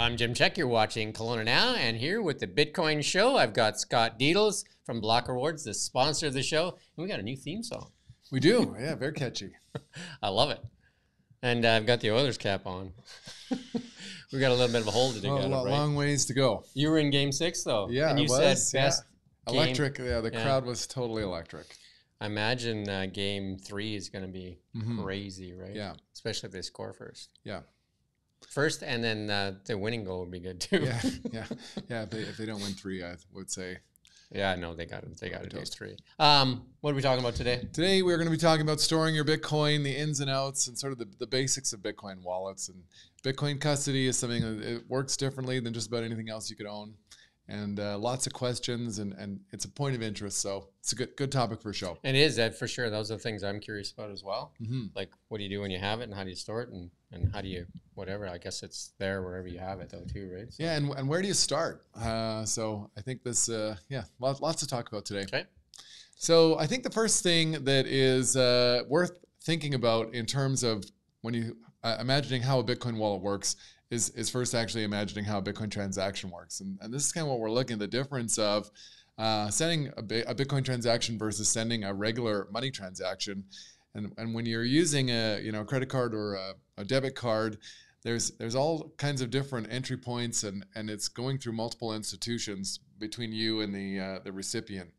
I'm Jim Csek. You're watching Kelowna Now, and here with the Bitcoin Show, I've got Scott Dedels from Block Rewards, the sponsor of the show, and we got a new theme song. We do, yeah, very catchy. I love it. And I've got the Oilers cap on. We got a little bit of a hole to dig out of, right? Long ways to go. You were in Game 6, though. Yeah, and you said best game. Electric. Yeah, the crowd was totally electric. I imagine Game 3 is going to be crazy, right? Yeah. Especially if they score first. Yeah. First, and then the winning goal would be good too. Yeah. If they don't win 3, I would say. Yeah, no, they got to do 3. What are we talking about today? Today we're going to be talking about storing your Bitcoin, the ins and outs, and sort of the basics of Bitcoin wallets. And Bitcoin custody is something that it works differently than just about anything else you could own. And lots of questions, and it's a point of interest. So it's a good topic for a show. It is, Ed, for sure. Those are the things I'm curious about as well. Like, what do you do when you have it, and how do you store it, and how do you, whatever. I guess it's there wherever you have it, though, too, right? So. Yeah, and where do you start? So I think this, lots to talk about today. Okay. So I think the first thing that is worth thinking about in terms of when you imagining how a Bitcoin wallet works is first actually imagining how a Bitcoin transaction works. And this is kind of what we're looking at, the difference of sending a Bitcoin transaction versus sending a regular money transaction. And when you're using a credit card or a debit card, there's all kinds of different entry points, and it's going through multiple institutions between you and the recipient.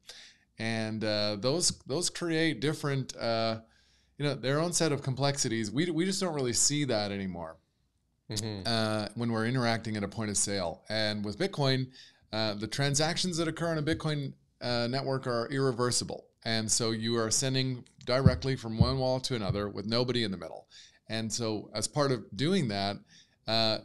And those create different, their own set of complexities. We just don't really see that anymore. When we're interacting at a point of sale. And with Bitcoin, the transactions that occur on a Bitcoin network are irreversible. And so you are sending directly from one wallet to another with nobody in the middle. And so as part of doing that,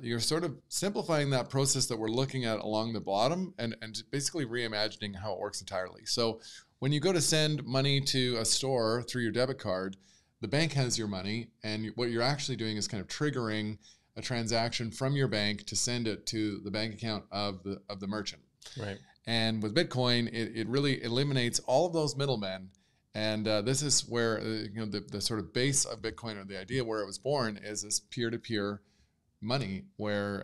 you're sort of simplifying that process that we're looking at along the bottom and basically reimagining how it works entirely. So when you go to send money to a store through your debit card, the bank has your money, and what you're actually doing is kind of triggering a transaction from your bank to send it to the bank account of the merchant. Right. And with Bitcoin, it really eliminates all of those middlemen. And this is where the sort of base of Bitcoin, or the idea where it was born, is this peer-to-peer money where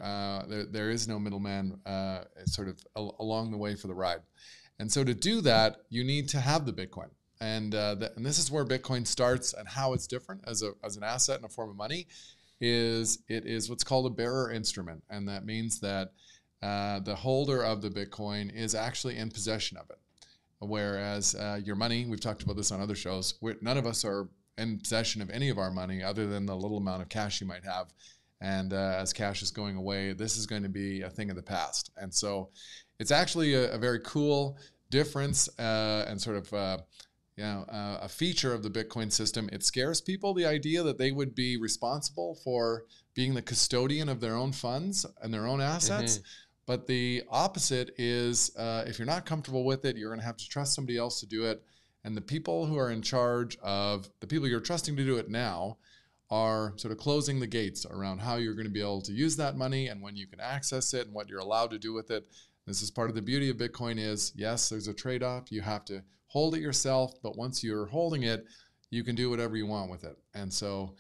there is no middleman sort of along the way for the ride. And so to do that, you need to have the Bitcoin. And this is where Bitcoin starts, and how it's different as an asset and a form of money. It is what's called a bearer instrument, and that means that the holder of the Bitcoin is actually in possession of it. Whereas your money, we've talked about this on other shows, none of us are in possession of any of our money other than the little amount of cash you might have. And as cash is going away, this is going to be a thing of the past. And so it's actually a very cool difference and sort of a feature of the Bitcoin system. It scares people, the idea that they would be responsible for being the custodian of their own funds and their own assets. But the opposite is if you're not comfortable with it, you're going to have to trust somebody else to do it. And the people who are in charge of the people you're trusting to do it now are sort of closing the gates around how you're going to be able to use that money and when you can access it and what you're allowed to do with it. This is part of the beauty of Bitcoin is, yes, there's a trade-off. You have to hold it yourself, but once you're holding it, you can do whatever you want with it. And so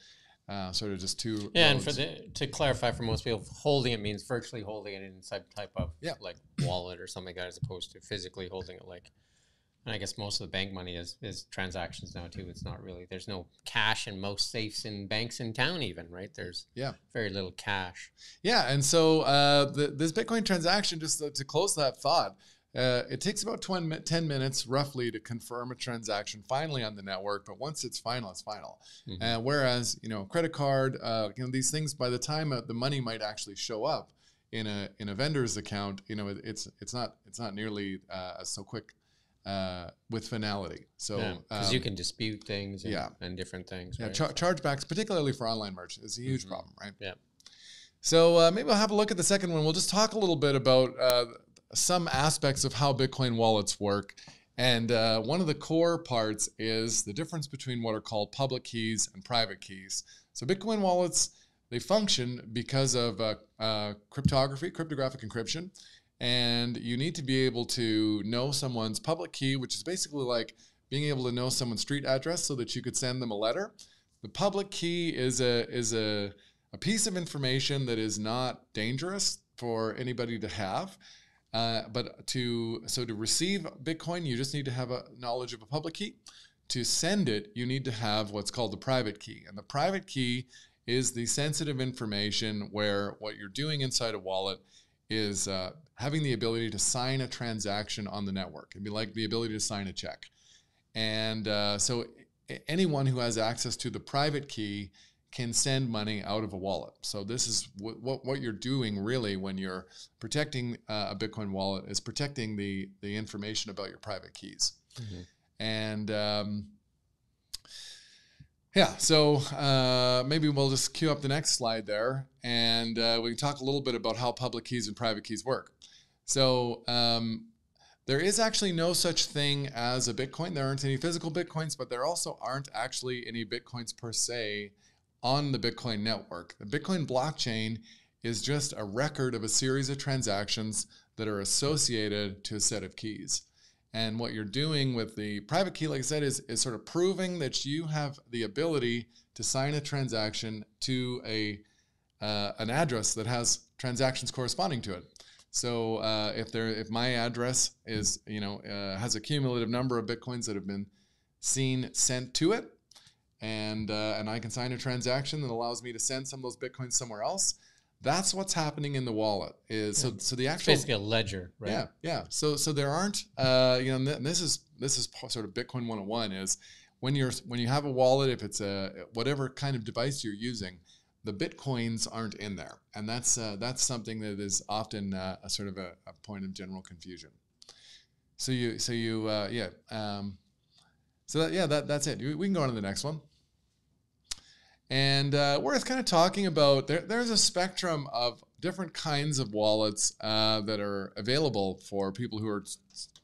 sort of just two modes. And to clarify for most people, holding it means virtually holding it in some type of like wallet or something like that, as opposed to physically holding it like, and I guess most of the bank money is transactions now too. It's not really, there's no cash in most safes in banks in town even, right? There's very little cash. Yeah, and so this Bitcoin transaction, just to close that thought, it takes about 10 minutes roughly to confirm a transaction finally on the network, but once it's final, it's final. Whereas, credit card, these things, by the time the money might actually show up in a vendor's account, it's not nearly so quick with finality. So because you can dispute things and different things. Yeah, right? Chargebacks, particularly for online merchants, is a huge problem, right? Yeah. So maybe we'll have a look at the second one. We'll just talk a little bit about some aspects of how Bitcoin wallets work. And one of the core parts is the difference between what are called public keys and private keys. So Bitcoin wallets, they function because of cryptographic encryption. And you need to be able to know someone's public key, which is basically like being able to know someone's street address so that you could send them a letter. The public key is a piece of information that is not dangerous for anybody to have. But to receive Bitcoin, you just need to have a knowledge of a public key. To send it, you need to have what's called the private key. And the private key is the sensitive information where what you're doing inside a wallet is having the ability to sign a transaction on the network. It'd be like the ability to sign a check. And so anyone who has access to the private key can send money out of a wallet. So this is what you're doing really when you're protecting a Bitcoin wallet, is protecting the information about your private keys. Mm-hmm. And so maybe we'll just queue up the next slide there, and we can talk a little bit about how public keys and private keys work. So there is actually no such thing as a Bitcoin. There aren't any physical Bitcoins, but there also aren't actually any Bitcoins per se on the Bitcoin network. The Bitcoin blockchain is just a record of a series of transactions that are associated to a set of keys. And what you're doing with the private key, like I said, is sort of proving that you have the ability to sign a transaction to an address that has transactions corresponding to it. So if my address is has a cumulative number of Bitcoins that have been sent to it, and I can sign a transaction that allows me to send some of those Bitcoins somewhere else, that's what's happening in the wallet. So the actual, it's basically a ledger, right? Yeah. So there aren't and this is sort of Bitcoin 101 is when you have a wallet, if it's whatever kind of device you're using, the Bitcoins aren't in there, and that's something that is often a sort of a point of general confusion. That's it. We can go on to the next one. And worth kind of talking about, there's a spectrum of different kinds of wallets that are available for people who are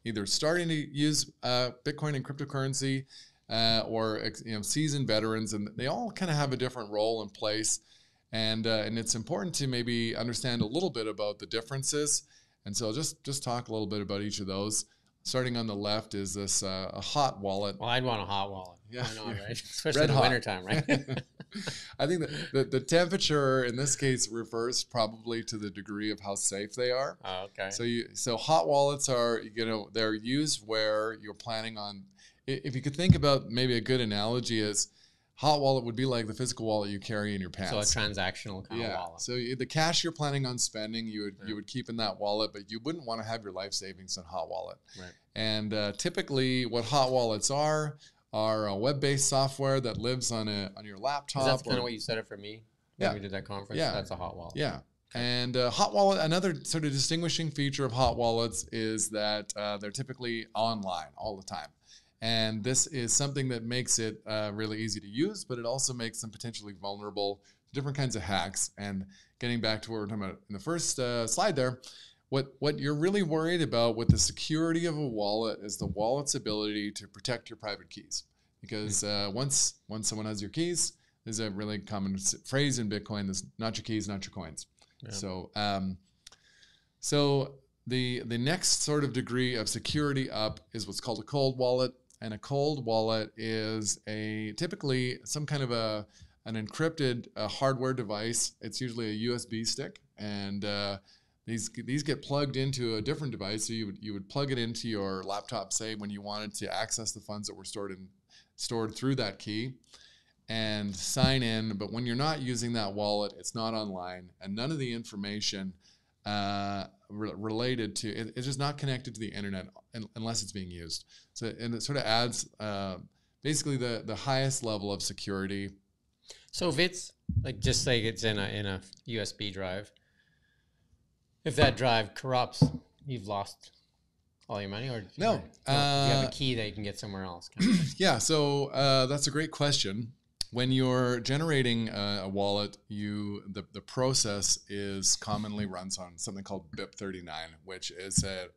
either starting to use Bitcoin and cryptocurrency or seasoned veterans, and they all kind of have a different role and place. And it's important to maybe understand a little bit about the differences. And so I'll just talk a little bit about each of those. Starting on the left is this a hot wallet. Well, I'd want a hot wallet. Yeah, why not, right? Especially in the wintertime, right? I think that the temperature in this case refers probably to the degree of how safe they are. Oh, okay. So hot wallets are, they're used where you're planning on, if you could think about maybe a good analogy is, hot wallet would be like the physical wallet you carry in your pants. So a transactional kind of wallet. So the cash you're planning on spending, you would keep in that wallet, but you wouldn't want to have your life savings in hot wallet. Right. And typically, what hot wallets are a web-based software that lives on your laptop. That's kind of what you said it for me when we did that conference. Yeah. That's a hot wallet. Yeah. And hot wallet, another sort of distinguishing feature of hot wallets is that they're typically online all the time. And this is something that makes it really easy to use, but it also makes them potentially vulnerable to different kinds of hacks. And getting back to what we were talking about in the first slide there, what you're really worried about with the security of a wallet is the wallet's ability to protect your private keys. Because once someone has your keys, there's a really common phrase in Bitcoin, that's not your keys, not your coins. Yeah. So the next sort of degree of security up is what's called a cold wallet. And a cold wallet is typically some kind of an encrypted hardware device. It's usually a USB stick, and these get plugged into a different device. So you would plug it into your laptop, say, when you wanted to access the funds that were stored through that key, and sign in. But when you're not using that wallet, it's not online, and none of the information related to it's just not connected to the internet unless it's being used. And it sort of adds basically the highest level of security. So if it's just say it's in a USB drive, if that drive corrupts, you've lost all your money, or no? Do you have a key that you can get somewhere else? Yeah. So that's a great question. When you're generating a wallet, the process is commonly runs on something called BIP39, which is a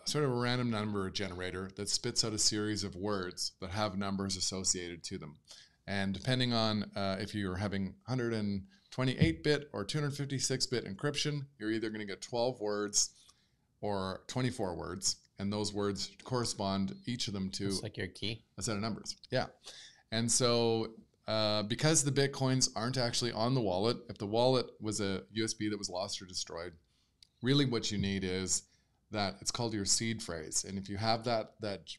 sort of a random number generator that spits out a series of words that have numbers associated to them. And depending on if you're having 128-bit or 256-bit encryption, you're either going to get 12 words or 24 words, and those words correspond, each of them, to it's like your key, a set of numbers. Yeah. And so because the Bitcoins aren't actually on the wallet, if the wallet was a USB that was lost or destroyed, really what you need is that it's called your seed phrase. And if you have that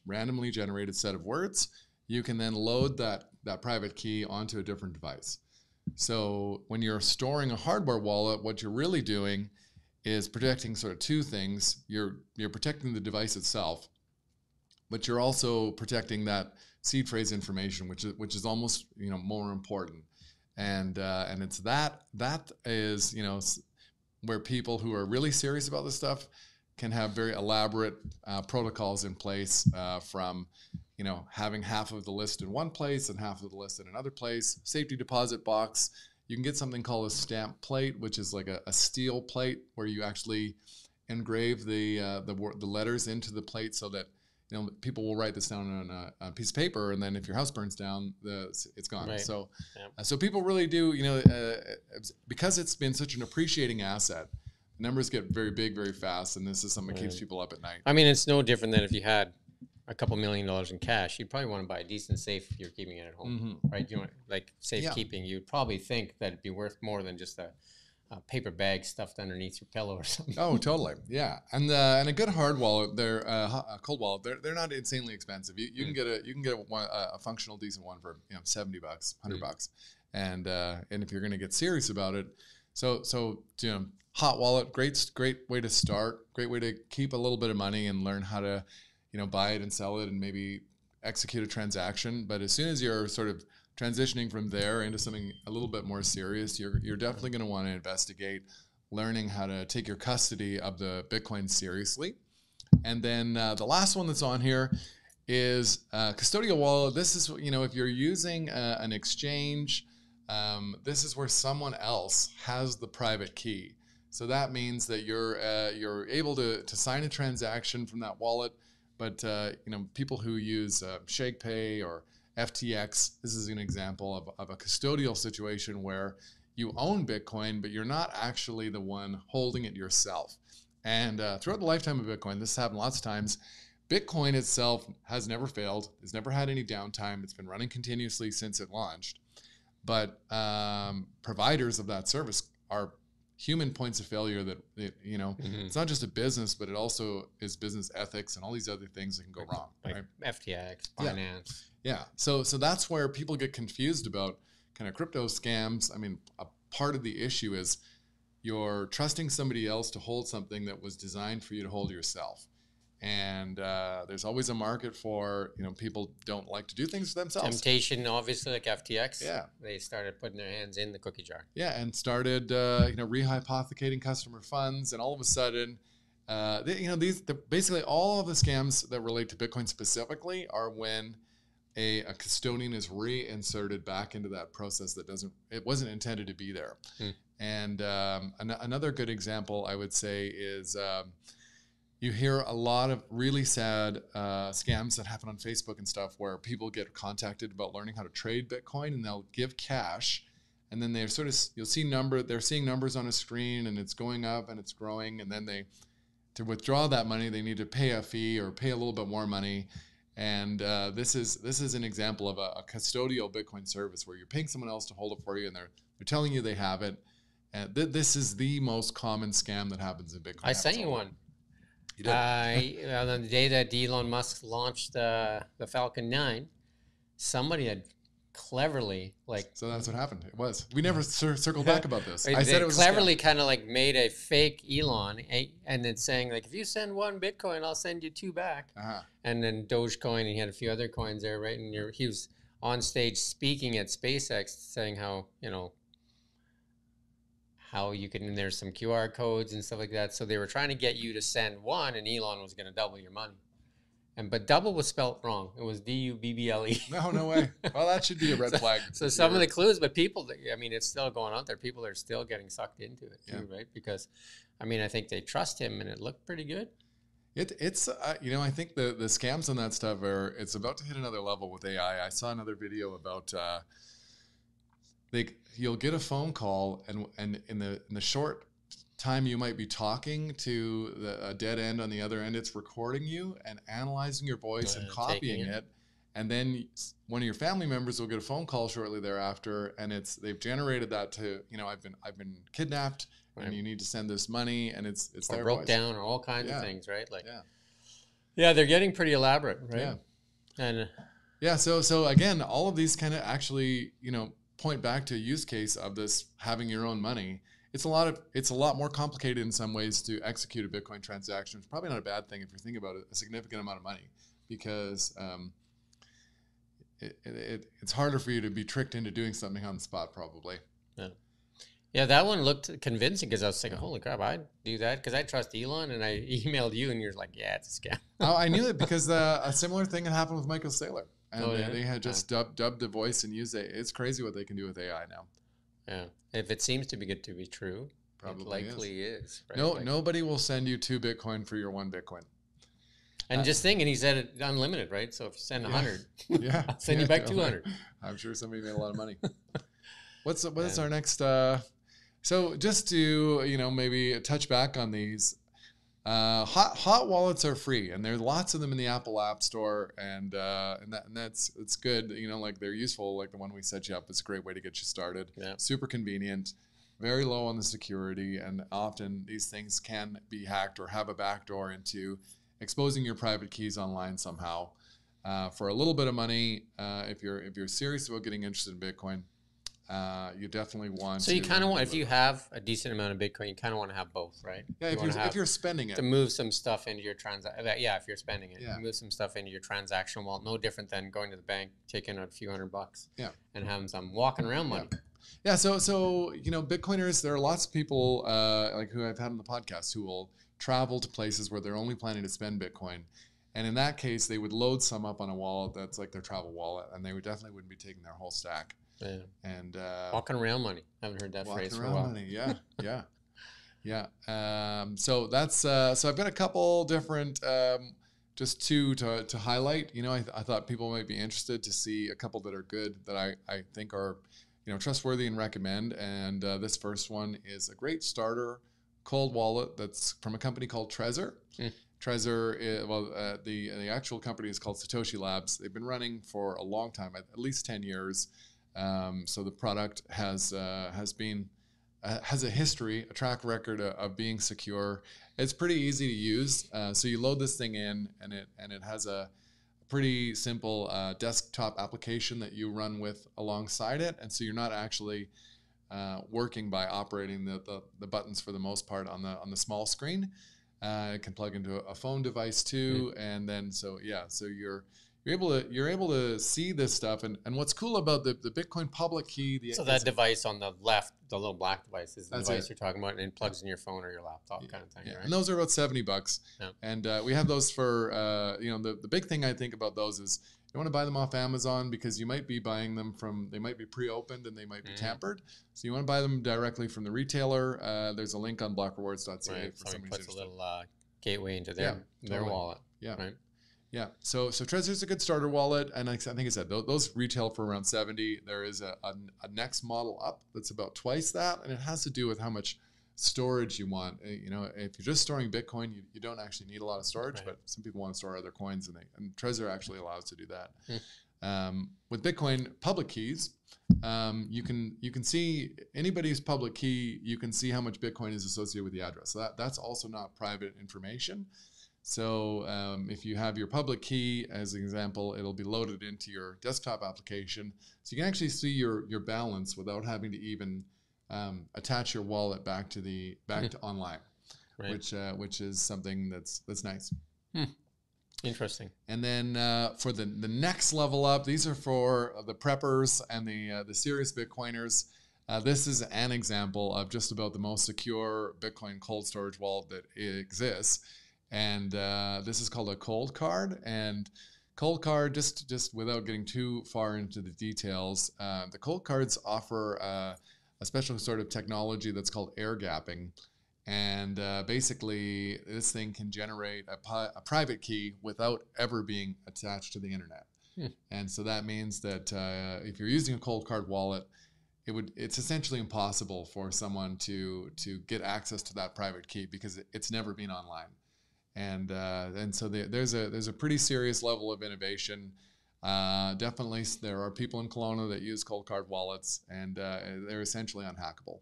randomly generated set of words, you can then load that private key onto a different device. So when you're storing a hardware wallet, what you're really doing is protecting sort of two things. You're protecting the device itself, but you're also protecting that seed phrase information, which is almost more important. And it's that is where people who are really serious about this stuff can have very elaborate protocols in place, from having half of the list in one place and half of the list in another place. Safety deposit box. You can get something called a stamp plate, which is like a steel plate where you actually engrave the letters into the plate so that people will write this down on a piece of paper, and then if your house burns down, it's gone. Right. So, so people really do, because it's been such an appreciating asset. Numbers get very big very fast, and this is something that keeps people up at night. I mean, it's no different than if you had a couple $1 million in cash. You'd probably want to buy a decent safe if you're keeping it at home, right? Like safekeeping. You'd probably think that it'd be worth more than just a paper bag stuffed underneath your pillow or something. Oh, totally. Yeah. And a good hard wallet, they're a cold wallet. They're not insanely expensive. You can get a functional decent one for $70, $100, and if you're going to get serious about it, so hot wallet, great way to start. Great way to keep a little bit of money and learn how to buy it and sell it and maybe execute a transaction. But as soon as you're sort of transitioning from there into something a little bit more serious, you're definitely going to want to investigate learning how to take your custody of the Bitcoin seriously. And then the last one that's on here is custodial wallet. This is, if you're using an exchange, this is where someone else has the private key. So that means that you're able to sign a transaction from that wallet. But people who use ShakePay or FTX, this is an example of a custodial situation where you own Bitcoin, but you're not actually the one holding it yourself. And throughout the lifetime of Bitcoin, this has happened lots of times. Bitcoin itself has never failed. It's never had any downtime. It's been running continuously since it launched. But providers of that service are human points of failure that, it's not just a business, but it also is business ethics and all these other things that can go wrong. Like right? FTX, finance. Yeah. So that's where people get confused about kind of crypto scams. I mean, a part of the issue is you're trusting somebody else to hold something that was designed for you to hold yourself. And there's always a market for, people don't like to do things for themselves. Temptation, obviously, like FTX. Yeah. They started putting their hands in the cookie jar. Yeah, and started, rehypothecating customer funds. And all of a sudden, basically all of the scams that relate to Bitcoin specifically are when a custodian is reinserted back into that process it wasn't intended to be there. And another good example, I would say, is... you hear a lot of really sad scams that happen on Facebook and stuff where people get contacted about learning how to trade Bitcoin, and they'll give cash, and then they're they're seeing numbers on a screen, and it's going up and it's growing, and then to withdraw that money, they need to pay a fee or pay a little bit more money. And this is an example of a custodial Bitcoin service where you're paying someone else to hold it for you, and they're telling you they have it. And this is the most common scam that happens in Bitcoin. I sent you one. You did. On the day that Elon Musk launched the Falcon 9, somebody had cleverly So that's what happened. It was. We never circled back about this. I said it was cleverly kind of like made a fake Elon, and then saying like, if you send one Bitcoin, I'll send you 2 back. And then Dogecoin, and he had a few other coins there, right? And he was on stage speaking at SpaceX, saying how you can, and there's some QR codes and stuff like that. So they were trying to get you to send one, and Elon was going to double your money. But double was spelt wrong. It was D-U-B-B-L-E. No way. Well, that should be a red flag. So some of the clues, but people, it's still going out there. People are still getting sucked into it too, right? Because, I think they trust him, and it looked pretty good. It's I think the scams on that stuff it's about to hit another level with AI. I saw another video about you'll get a phone call, and in the short time you might be talking to a dead end on the other end, it's recording you and analyzing your voice and copying it. and then one of your family members will get a phone call shortly thereafter, and they've generated that to, I've been kidnapped, right, and you need to send this money, and it's or their broke voice. down, or all kinds of things, right? Like, they're getting pretty elaborate, right? And so again, all of these kind of actually, point back to a use case of this having your own money. It's a lot more complicated in some ways to execute a Bitcoin transaction. It's probably not a bad thing if you're thinking about a significant amount of money, because it's harder for you to be tricked into doing something on the spot, probably. Yeah, that one looked convincing, because I was thinking, holy crap, I'd do that because I trust Elon, and I emailed you and you're like, yeah, it's a scam. I knew it because a similar thing had happened with Michael Saylor, and they had just dubbed the voice and used it. It's crazy what they can do with AI now. Yeah, if it seems to be good to be true, probably it likely is. Right? Nobody will send you 2 Bitcoin for your 1 Bitcoin. And just thinking, he said it unlimited, right? So if you send 100, I'll send you back 200. I'm sure somebody made a lot of money. What's our next? So just to maybe touch back on these, hot wallets are free, and there's lots of them in the Apple App Store, and it's good. Like they're useful. Like the one we set you up is a great way to get you started. Yeah. Super convenient, very low on the security, and often these things can be hacked or have a backdoor into exposing your private keys online somehow. For a little bit of money, if you're serious about getting interested in Bitcoin, you definitely want. So you kind of want, if you have a decent amount of Bitcoin, you kind of want to have both, right? Yeah, if you're spending it, to move some stuff into your transaction. Yeah, if you're spending it, move some stuff into your transaction wallet. No different than going to the bank, taking out a few $100, and having some walking around money. Yeah. So Bitcoiners, there are lots of people like who I've had on the podcast who will travel to places where they're only planning to spend Bitcoin. And in that case, they would load some up on a wallet that's like their travel wallet, and they definitely wouldn't be taking their whole stack. Yeah. And walking around money. Haven't heard that phrase for a while. Money. Yeah. So that's so I've got a couple different just two to highlight. I thought people might be interested to see a couple that are good that I think are trustworthy and recommend. And this first one is a great starter cold wallet that's from a company called Trezor. Trezor, the actual company is called Satoshi Labs. They've been running for a long time, at least 10 years. So the product has a history, a track record of being secure. It's pretty easy to use. So you load this thing in, and it has a pretty simple desktop application that you run with alongside it. And so you're not actually working by operating the buttons for the most part on the small screen. It can plug into a phone device too, and then so you're able to see this stuff. And what's cool about the Bitcoin public key, that device on the left, the little black device, is the device you're talking about, and it plugs in your phone or your laptop kind of thing. Yeah. Right? And those are about $70, and we have those for the big thing I think about those is you want to buy them off Amazon because you might be buying them they might be pre-opened and they might be tampered. So you want to buy them directly from the retailer. There's a link on blockrewards.ca for somebody puts a little gateway into their wallet. Yeah. Right? Yeah. So Trezor's a good starter wallet, and I think I said those retail for around $70. There is a next model up that's about twice that, and it has to do with how much storage you want. If you're just storing Bitcoin, you don't actually need a lot of storage, but some people want to store other coins, and Trezor actually allows to do that. With Bitcoin public keys, you can see anybody's public key. You can see how much Bitcoin is associated with the address. So that's also not private information. So if you have your public key, as an example, it'll be loaded into your desktop application. So you can actually see your balance without having to even attach your wallet back to online, which is something that's nice. Interesting. And then for the next level up, these are for the preppers and the serious Bitcoiners. This is an example of just about the most secure Bitcoin cold storage wallet that exists. And this is called a cold card. And cold card, just without getting too far into the details, the cold cards offer a special sort of technology that's called air gapping. And basically, this thing can generate a private key without ever being attached to the internet. And so that means that if you're using a cold card wallet, it's essentially impossible for someone to get access to that private key because it's never been online. And so there's a pretty serious level of innovation. Definitely, there are people in Kelowna that use cold card wallets, and they're essentially unhackable.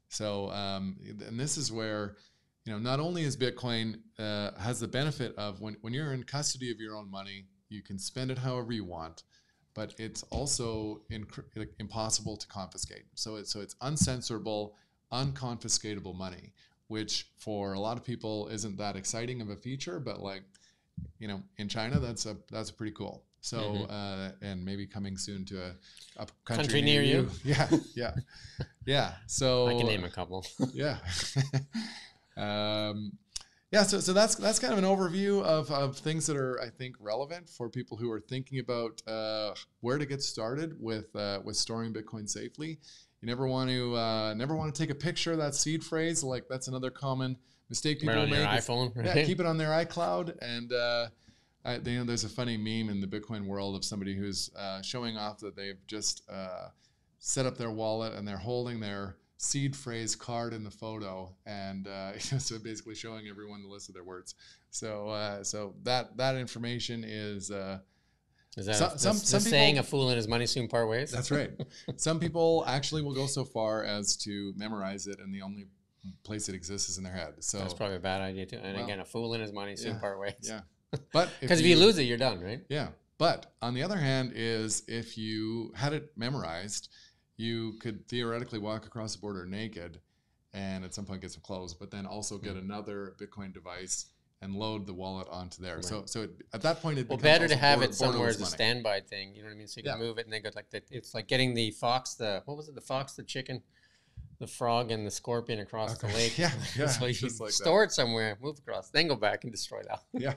So, and this is where, not only is Bitcoin has the benefit of when you're in custody of your own money, you can spend it however you want, but it's also impossible to confiscate. So it's uncensorable, unconfiscatable money, which for a lot of people isn't that exciting of a feature, but in China, that's pretty cool. So, and maybe coming soon to a country near you. Yeah. So I can name a couple. Yeah. So that's kind of an overview of things that are, I think, relevant for people who are thinking about where to get started with storing Bitcoin safely. You never want to take a picture of that seed phrase. Like, that's another common mistake people make. Your iPhone, right? Yeah, keep it on their iCloud. And there's a funny meme in the Bitcoin world of somebody who's showing off that they've just set up their wallet and they're holding their seed phrase card in the photo, and so basically showing everyone the list of their words. So that information is. Is that some saying, a fool and his money soon part ways? That's right. Some people actually will go so far as to memorize it, and the only place it exists is in their head. So that's probably a bad idea too. And again, a fool and his money soon part ways. Yeah, but because if you lose it, you're done, right? Yeah. But on the other hand, is if you had it memorized, you could theoretically walk across the border naked, and at some point get some clothes, but then also get another Bitcoin device and load the wallet onto there. Right. So at that point, it becomes better to have it somewhere as a standby thing. You know what I mean? So you can move it and then go it's like getting the fox, what was it? The fox, the chicken, the frog, and the scorpion across the lake. Yeah. So you store it somewhere, move across, then go back and destroy that. Yeah.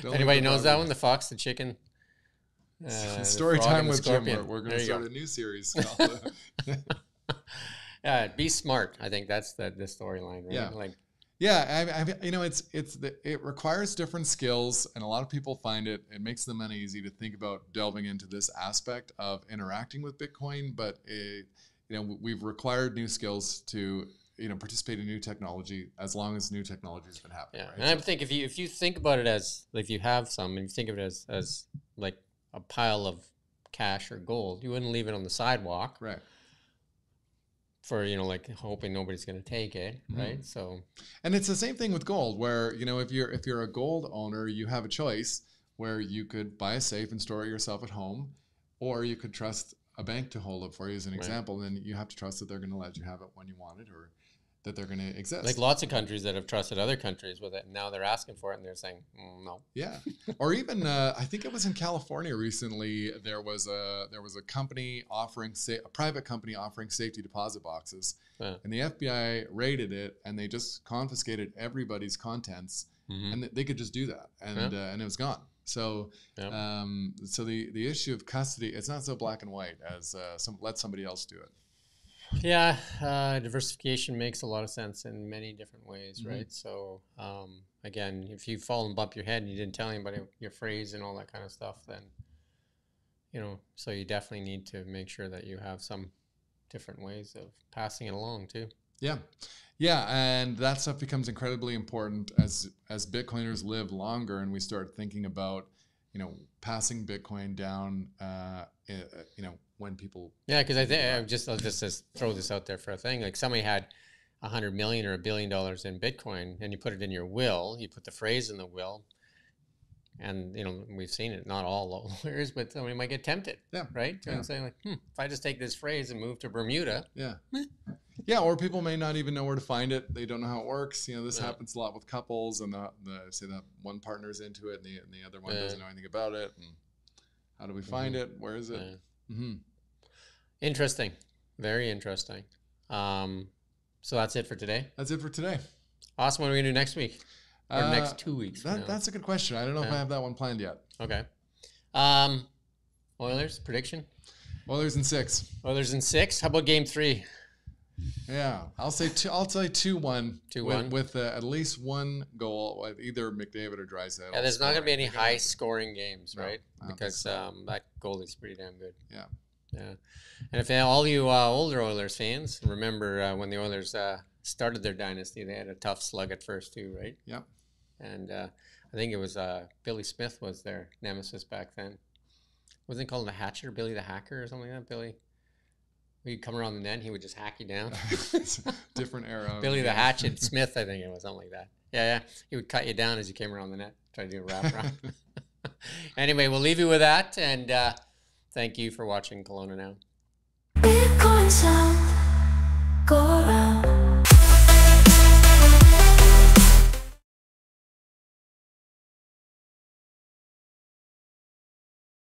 Anybody knows that one? The fox, the chicken. Story time with Jim. We're going to start a new series. Yeah, be smart. I think that's the storyline, right? Yeah. It requires different skills, and a lot of people find it makes them uneasy to think about delving into this aspect of interacting with Bitcoin. But we've required new skills to participate in new technology as long as new technology has been happening. Yeah, right? and I think if you think about it as, if you have some and you think of it as like a pile of cash or gold, you wouldn't leave it on the sidewalk, right? For hoping nobody's going to take it, right? So, and it's the same thing with gold, where if you're a gold owner, you have a choice where you could buy a safe and store it yourself at home, or you could trust a bank to hold it for you as an example. And then you have to trust that they're going to let you have it when you want it, or that they're going to exist. Like lots of countries that have trusted other countries with it, and now they're asking for it, and they're saying no. Yeah, or even I think it was in California recently. There was a company offering a private company offering safety deposit boxes, and the FBI raided it, and they just confiscated everybody's contents, and they could just do that, and it was gone. So, so the issue of custody, it's not so black and white as let somebody else do it. Yeah, diversification makes a lot of sense in many different ways, right? So, again, if you fall and bump your head and you didn't tell anybody your phrase and all that kind of stuff, then, so you definitely need to make sure that you have some different ways of passing it along too. Yeah. Yeah, and that stuff becomes incredibly important as Bitcoiners live longer and we start thinking about, passing Bitcoin down, when people... Yeah, because I think I'll just throw this out there for a thing. Like somebody had $100 million or $1 billion in Bitcoin, and you put it in your will. You put the phrase in the will, and we've seen it. Not all lawyers, but somebody might get tempted. Yeah, right. And saying like, if I just take this phrase and move to Bermuda. Yeah. Yeah, or people may not even know where to find it. They don't know how it works. This happens a lot with couples, and say that one partner's into it, and the other one doesn't know anything about it. And how do we find it? Where is it? Yeah. Interesting, very interesting. So that's it for today. That's it for today. Awesome. What are we gonna do next week? Or next 2 weeks? That's a good question. I don't know if I have that one planned yet. Okay. Oilers prediction. Oilers in 6. Oilers in 6. How about Game 3? Yeah, I'll say 2-1. 2-1 with at least one goal, with either McDavid or Draisaitl. Yeah, there's not going to be any high-scoring games, right? Because that goalie's pretty damn good. Yeah. Yeah, and if all you older Oilers fans remember when the Oilers started their dynasty, they had a tough slug at first too, right? Yeah. And I think it was Billy Smith was their nemesis back then. Wasn't he called the Hatchet or Billy the Hacker or something like that? Billy, he'd come around the net and he would just hack you down. Different era. Billy the Hatchet Smith, I think it was, something like that. Yeah. He would cut you down as you came around the net, try to do a wrap around. Anyway, we'll leave you with that, and thank you for watching Kelowna Now.